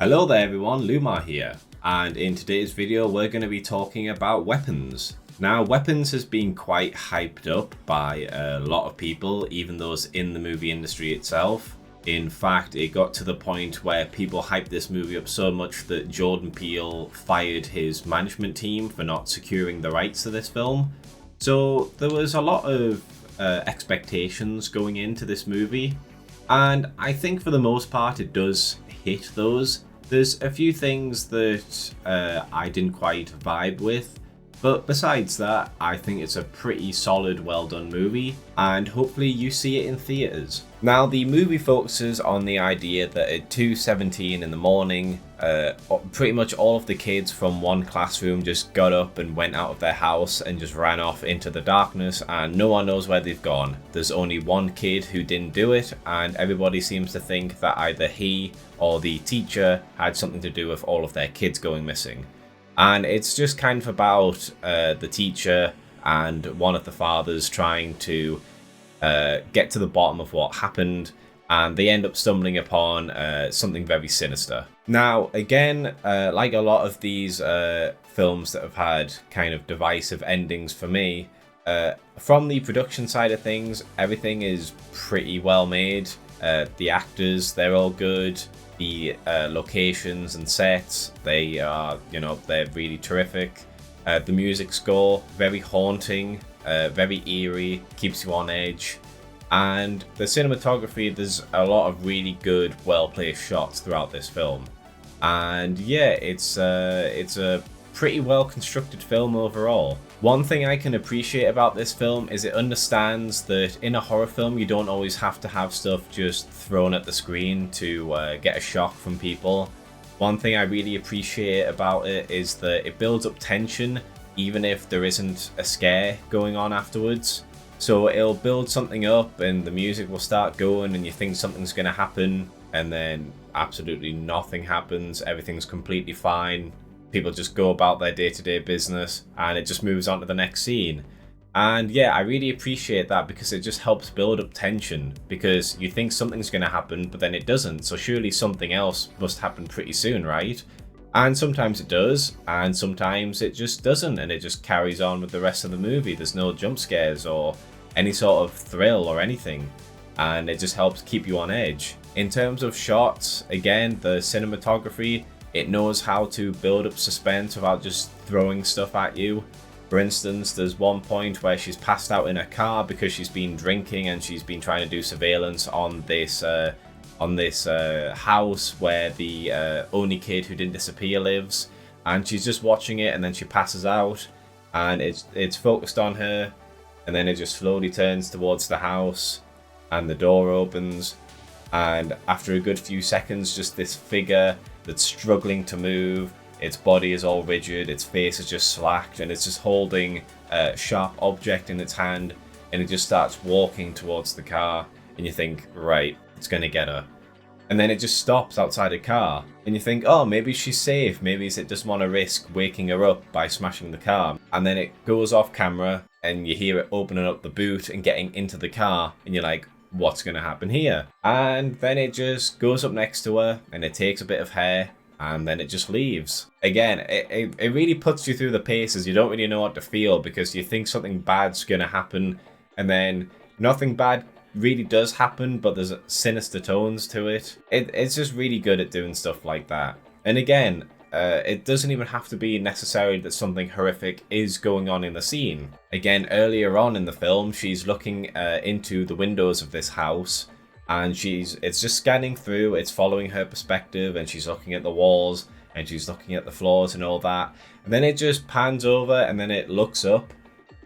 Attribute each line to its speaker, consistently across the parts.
Speaker 1: Hello there everyone, Lumar here, and in today's video we're going to be talking about weapons. Now, weapons has been quite hyped up by a lot of people, even those in the movie industry itself. In fact, it got to the point where people hyped this movie up so much that Jordan Peele fired his management team for not securing the rights to this film. So there was a lot of expectations going into this movie, and I think for the most part it does hit those. There's a few things that I didn't quite vibe with, but besides that, I think it's a pretty solid, well done movie, and hopefully you see it in theaters. Now, the movie focuses on the idea that at 2:17 in the morning, pretty much all of the kids from one classroom just got up and went out of their house and just ran off into the darkness, and no one knows where they've gone. There's only one kid who didn't do it, and everybody seems to think that either he or the teacher had something to do with all of their kids going missing. And it's just kind of about the teacher and one of the fathers trying to get to the bottom of what happened, and they end up stumbling upon something very sinister. Now, again, like a lot of these films that have had kind of divisive endings for me, from the production side of things, everything is pretty well made. The actors, they're all good. The locations and sets, they are, they're really terrific. The music score, very haunting, very eerie, keeps you on edge. And the cinematography, there's a lot of really good, well-placed shots throughout this film. And yeah, it's a pretty well-constructed film overall. One thing I can appreciate about this film is it understands that in a horror film you don't always have to have stuff just thrown at the screen to get a shock from people. One thing I really appreciate about it is that it builds up tension even if there isn't a scare going on afterwards. So it'll build something up and the music will start going and you think something's going to happen, and then absolutely nothing happens, everything's completely fine. People just go about their day-to-day business and it just moves on to the next scene. And yeah, I really appreciate that because it just helps build up tension, because you think something's going to happen but then it doesn't, so surely something else must happen pretty soon, right? And sometimes it does, and sometimes it just doesn't, and it just carries on with the rest of the movie. There's no jump scares or any sort of thrill or anything, and it just helps keep you on edge. In terms of shots, again, the cinematography, it knows how to build up suspense without just throwing stuff at you. For instance, there's one point where she's passed out in her car because she's been drinking and she's been trying to do surveillance on this house where the only kid who didn't disappear lives, and she's just watching it, and then she passes out, and it's focused on her, and then it just slowly turns towards the house, and the door opens, and after a good few seconds, just this figure that's struggling to move, its body is all rigid, its face is just slacked, and it's just holding a sharp object in its hand, and it just starts walking towards the car, and you think, right, it's gonna get her. And then it just stops outside a car, and you think, oh, maybe she's safe, maybe it doesn't want to risk waking her up by smashing the car. And then it goes off camera, and you hear it opening up the boot and getting into the car, and you're like, what's going to happen here? And then it just goes up next to her, and it takes a bit of hair, and then it just leaves. Again, it really puts you through the paces. You don't really know what to feel, because you think something bad's going to happen, and then nothing bad really does happen, but there's sinister tones to it. It's just really good at doing stuff like that. And again, it doesn't even have to be necessarily that something horrific is going on in the scene. Again, earlier on in the film, she's looking into the windows of this house, and it's just scanning through, it's following her perspective, and she's looking at the walls, and she's looking at the floors and all that. And then it just pans over, and then it looks up,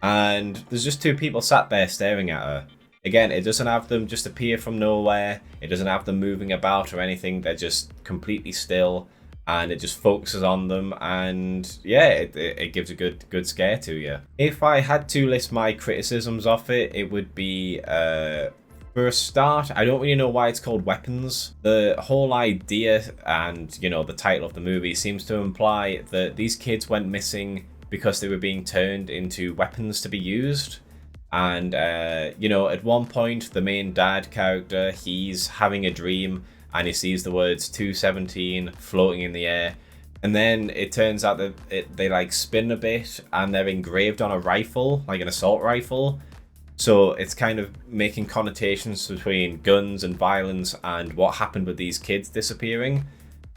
Speaker 1: and there's just two people sat there staring at her. Again, it doesn't have them just appear from nowhere, it doesn't have them moving about or anything, they're just completely still, and it just focuses on them, and yeah, it gives a good scare to you. If I had to list my criticisms of it, it would be, for a start, I don't really know why it's called Weapons. The whole idea and, the title of the movie seems to imply that these kids went missing because they were being turned into weapons to be used. And, at one point, the main dad character, he's having a dream, and he sees the words 217 floating in the air. And then it turns out that they like spin a bit and they're engraved on a rifle, like an assault rifle. So it's kind of making connotations between guns and violence and what happened with these kids disappearing.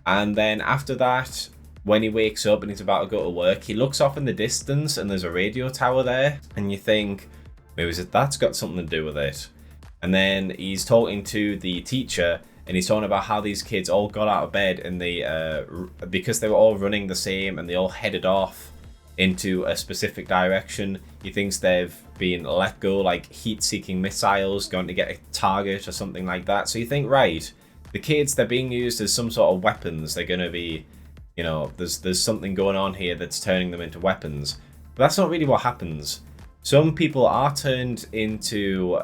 Speaker 1: And then after that, when he wakes up and he's about to go to work, he looks off in the distance and there's a radio tower there. And you think, maybe that's got something to do with it. And then he's talking to the teacher and he's talking about how these kids all got out of bed and they, because they were all running the same and they all headed off into a specific direction. He thinks they've been let go like heat-seeking missiles going to get a target or something like that. So you think, right, the kids, they're being used as some sort of weapons. They're going to be, you know, there's something going on here that's turning them into weapons. But that's not really what happens. Some people are turned into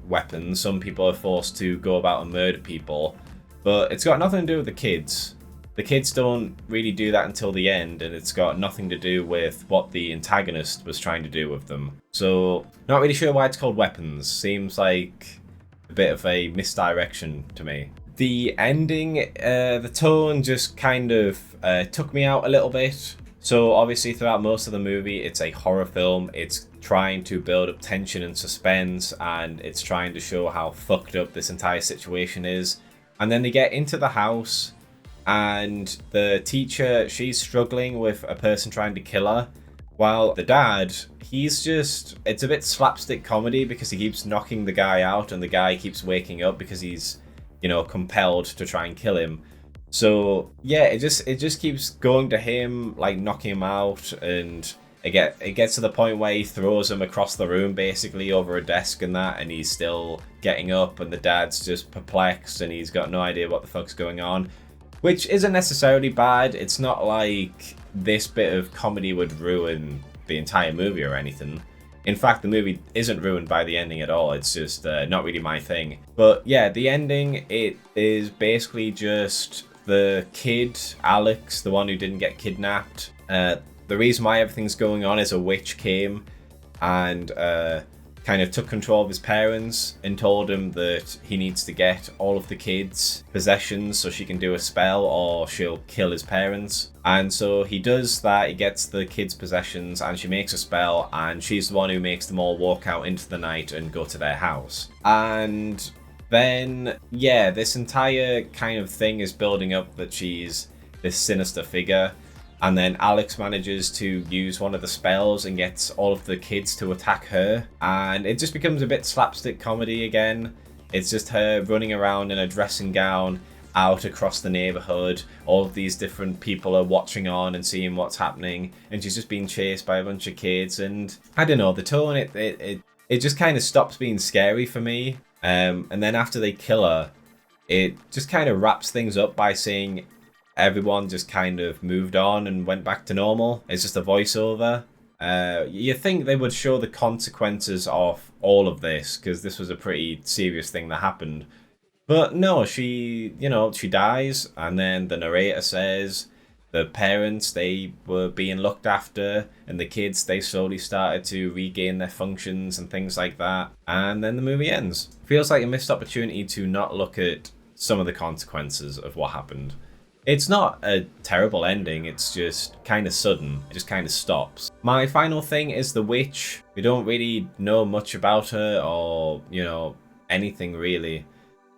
Speaker 1: weapons. Some people are forced to go about and murder people. But it's got nothing to do with the kids. The kids don't really do that until the end, and it's got nothing to do with what the antagonist was trying to do with them. So, not really sure why it's called Weapons. Seems like a bit of a misdirection to me. The ending, the tone just kind of took me out a little bit. So obviously throughout most of the movie, it's a horror film. It's trying to build up tension and suspense, and it's trying to show how fucked up this entire situation is. And then they get into the house, and the teacher, she's struggling with a person trying to kill her, while the dad, he's just, it's a bit slapstick comedy because he keeps knocking the guy out and the guy keeps waking up because he's, you know, compelled to try and kill him. So yeah, it just keeps going to him, like knocking him out, and it gets to the point where he throws him across the room basically over a desk and that, and he's still getting up, and the dad's just perplexed and he's got no idea what the fuck's going on, which isn't necessarily bad. It's not like this bit of comedy would ruin the entire movie or anything. In fact, the movie isn't ruined by the ending at all. It's just not really my thing. But yeah, the ending, it is basically just the kid, Alex, the one who didn't get kidnapped. The reason why everything's going on is a witch came and kind of took control of his parents and told him that he needs to get all of the kids' possessions so she can do a spell or she'll kill his parents. And so he does that, he gets the kids' possessions and she makes a spell, and she's the one who makes them all walk out into the night and go to their house. And then, yeah, this entire kind of thing is building up that she's this sinister figure. And then Alex manages to use one of the spells and gets all of the kids to attack her. And it just becomes a bit slapstick comedy again. It's just her running around in a dressing gown out across the neighborhood. All of these different people are watching on and seeing what's happening. And she's just being chased by a bunch of kids. And I don't know, the tone, it just kind of stops being scary for me. And then after they kill her, it just kind of wraps things up by saying everyone just kind of moved on and went back to normal. It's just a voiceover. You think they would show the consequences of all of this, because this was a pretty serious thing that happened. But no, she dies, and then the narrator says the parents, they were being looked after, and the kids, they slowly started to regain their functions and things like that. And then the movie ends. Feels like a missed opportunity to not look at some of the consequences of what happened. It's not a terrible ending, it's just kind of sudden. It just kind of stops. My final thing is the witch. We don't really know much about her or, anything really.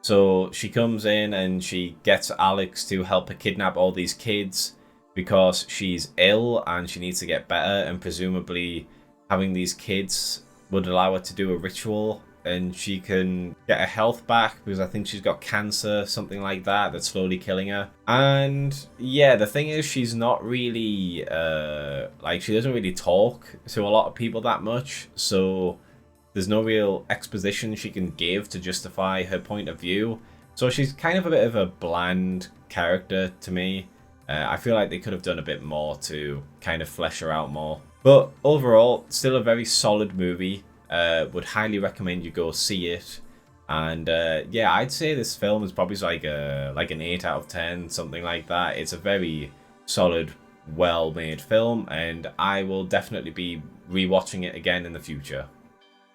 Speaker 1: So she comes in and she gets Alex to help her kidnap all these kids because she's ill and she needs to get better, and presumably having these kids would allow her to do a ritual and she can get her health back, because I think she's got cancer, something like that, that's slowly killing her. And yeah, the thing is, she's not really, she doesn't really talk to a lot of people that much, so there's no real exposition she can give to justify her point of view. So she's kind of a bit of a bland character to me. I feel like they could have done a bit more to kind of flesh her out more. But overall, still a very solid movie. Would highly recommend you go see it. And I'd say this film is probably like an 8 out of 10, something like that. It's a very solid, well-made film, and I will definitely be rewatching it again in the future.